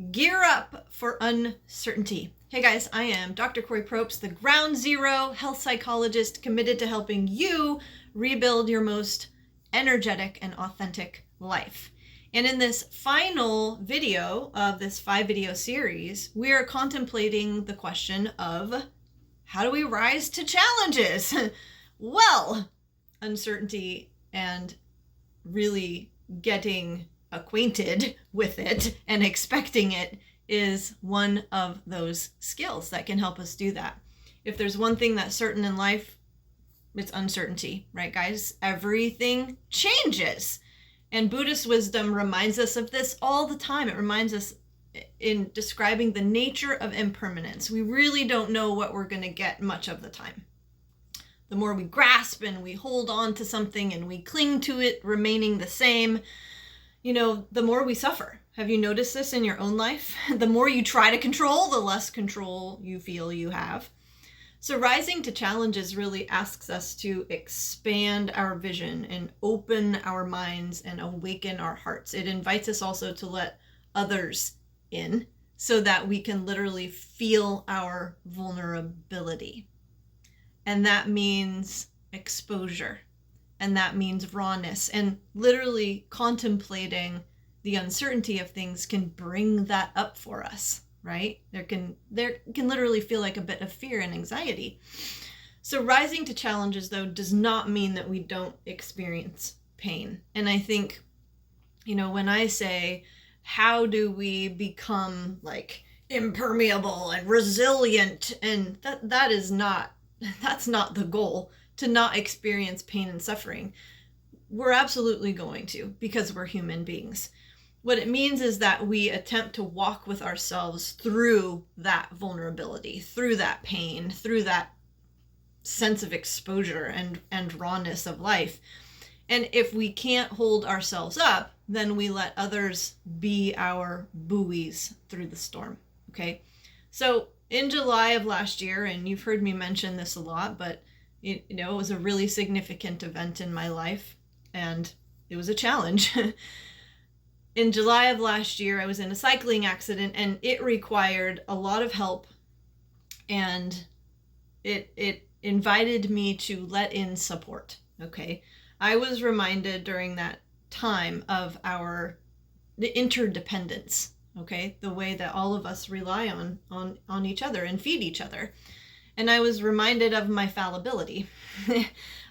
Gear up for uncertainty. Hey guys, I am Dr. Corey Propst, the ground zero health psychologist committed to helping you rebuild your most energetic and authentic life. And in this final video of this 5-video series, we are contemplating the question of how do we rise to challenges? Well, uncertainty and really getting acquainted with it and expecting it is one of those skills that can help us do that. If there's one thing that's certain in life, it's uncertainty, right, guys? Everything changes. And Buddhist wisdom reminds us of this all the time. It reminds us in describing the nature of impermanence. We really don't know what we're going to get much of the time. The more we grasp and we hold on to something and we cling to it remaining the same, the more we suffer. Have you noticed this in your own life? The more you try to control, the less control you feel you have. So rising to challenges really asks us to expand our vision and open our minds and awaken our hearts. It invites us also to let others in so that we can literally feel our vulnerability. And that means exposure. And that means rawness, and literally contemplating the uncertainty of things can bring that up for us, right? There can literally feel like a bit of fear and anxiety. So rising to challenges, though, does not mean that we don't experience pain. And I think, when I say, how do we become like impermeable and resilient? And that's not the goal. To not experience pain and suffering. We're absolutely going to, because we're human beings. What it means is that we attempt to walk with ourselves through that vulnerability, through that pain, through that sense of exposure and rawness of life. And if we can't hold ourselves up, then we let others be our buoys through the storm, okay? So in July of last year, and you've heard me mention this a lot, but it was a really significant event in my life, and it was a challenge. In July of last year, I was in a cycling accident, and it required a lot of help, and it invited me to let in support, okay? I was reminded during that time of the interdependence, okay? The way that all of us rely on each other and feed each other. And I was reminded of my fallibility.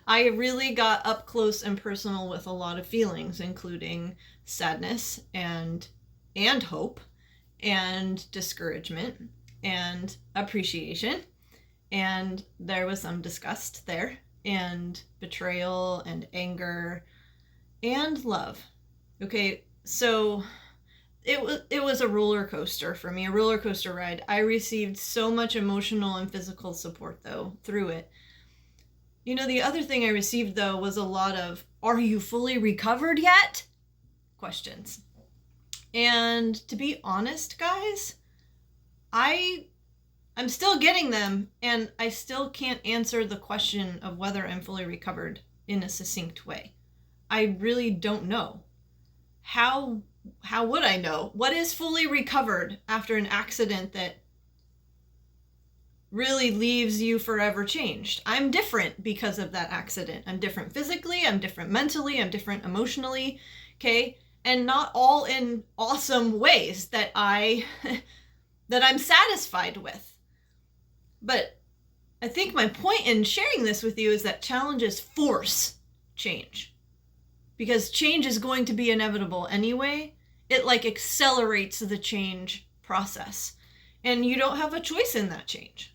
I really got up close and personal with a lot of feelings, including sadness and hope and discouragement and appreciation. And there was some disgust there, and betrayal and anger and love. Okay, so it was a roller coaster for me, a roller coaster ride. I received so much emotional and physical support, though, through it. The other thing I received, though, was a lot of, "Are you fully recovered yet?" questions. And to be honest, guys, I'm still getting them, and I still can't answer the question of whether I'm fully recovered in a succinct way. I really don't know. How would I know? What is fully recovered after an accident that really leaves you forever changed? I'm different because of that accident. I'm different physically, I'm different mentally, I'm different emotionally, okay? And not all in awesome ways that I'm satisfied with. But I think my point in sharing this with you is that challenges force change. Because change is going to be inevitable anyway. It accelerates the change process. And you don't have a choice in that change.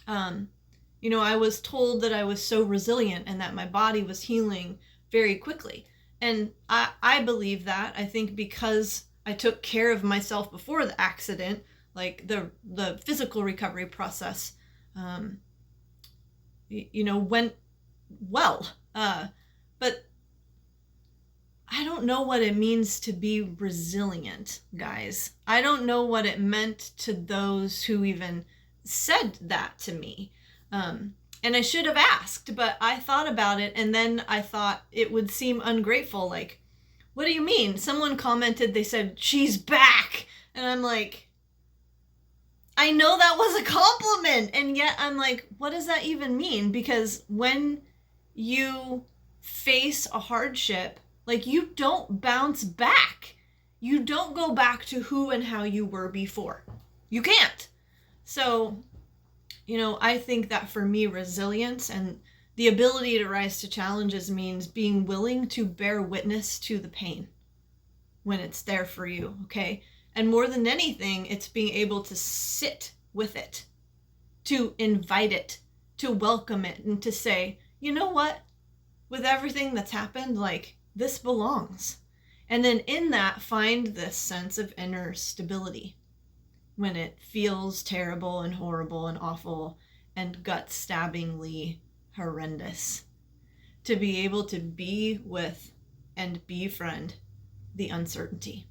I was told that I was so resilient and that my body was healing very quickly. And I believe that. I think because I took care of myself before the accident, like the physical recovery process, went well. But I don't know what it means to be resilient, guys. I don't know what it meant to those who even said that to me. And I should have asked, but I thought about it, and then I thought it would seem ungrateful. Like, what do you mean? Someone commented, they said, "She's back." And I'm like, I know that was a compliment. And yet I'm like, what does that even mean? Because when you face a hardship, like, you don't bounce back. You don't go back to who and how you were before. You can't. So, I think that for me, resilience and the ability to rise to challenges means being willing to bear witness to the pain when it's there for you, okay? And more than anything, it's being able to sit with it, to invite it, to welcome it, and to say, you know what? With everything that's happened, like, this belongs. And then in that, find this sense of inner stability when it feels terrible and horrible and awful and gut-stabbingly horrendous. To be able to be with and befriend the uncertainty.